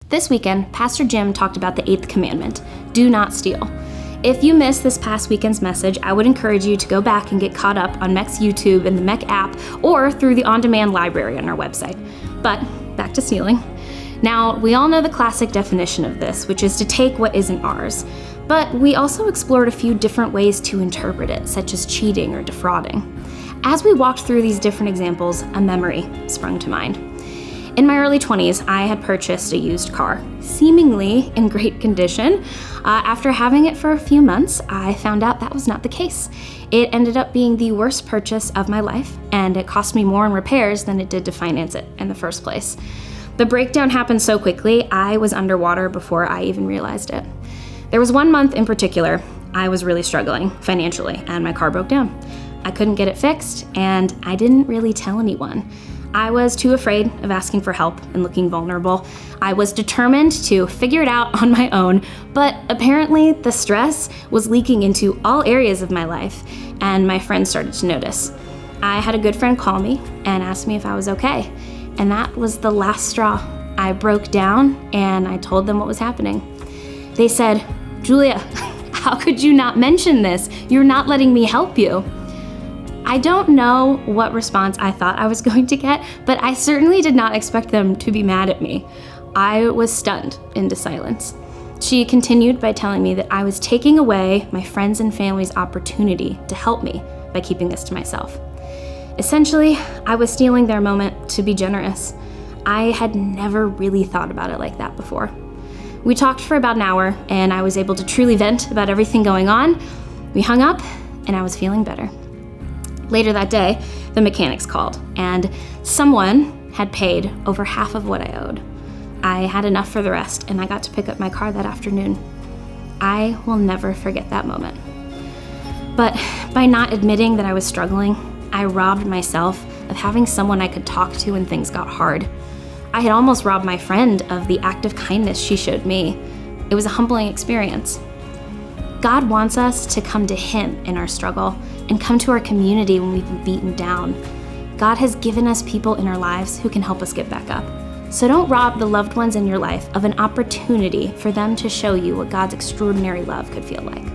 This weekend, Pastor Jim talked about the 8th commandment, do not steal. If you missed this past weekend's message, I would encourage you to go back and get caught up on Meck's YouTube and the Meck app or through the on-demand library on our website. But back to stealing. Now, we all know the classic definition of this, which is to take what isn't ours. But we also explored a few different ways to interpret it, such as cheating or defrauding. As we walked through these different examples, a memory sprung to mind. In my early 20s, I had purchased a used car, seemingly in great condition. After having it for a few months, I found out that was not the case. It ended up being the worst purchase of my life, and it cost me more in repairs than it did to finance it in the first place. The breakdown happened so quickly, I was underwater before I even realized it. There was one month in particular, I was really struggling financially, and my car broke down. I couldn't get it fixed, and I didn't really tell anyone. I was too afraid of asking for help and looking vulnerable. I was determined to figure it out on my own, but apparently the stress was leaking into all areas of my life, and my friends started to notice. I had a good friend call me and ask me if I was okay, and that was the last straw. I broke down and I told them what was happening. They said, "Julia, how could you not mention this? You're not letting me help you." I don't know what response I thought I was going to get, but I certainly did not expect them to be mad at me. I was stunned into silence. She continued by telling me that I was taking away my friends and family's opportunity to help me by keeping this to myself. Essentially, I was stealing their moment to be generous. I had never really thought about it like that before. We talked for about an hour, and I was able to truly vent about everything going on. We hung up, and I was feeling better. Later that day, the mechanics called, and someone had paid over half of what I owed. I had enough for the rest, and I got to pick up my car that afternoon. I will never forget that moment. But by not admitting that I was struggling, I robbed myself of having someone I could talk to when things got hard. I had almost robbed my friend of the act of kindness she showed me. It was a humbling experience. God wants us to come to Him in our struggle and come to our community when we've been beaten down. God has given us people in our lives who can help us get back up. So don't rob the loved ones in your life of an opportunity for them to show you what God's extraordinary love could feel like.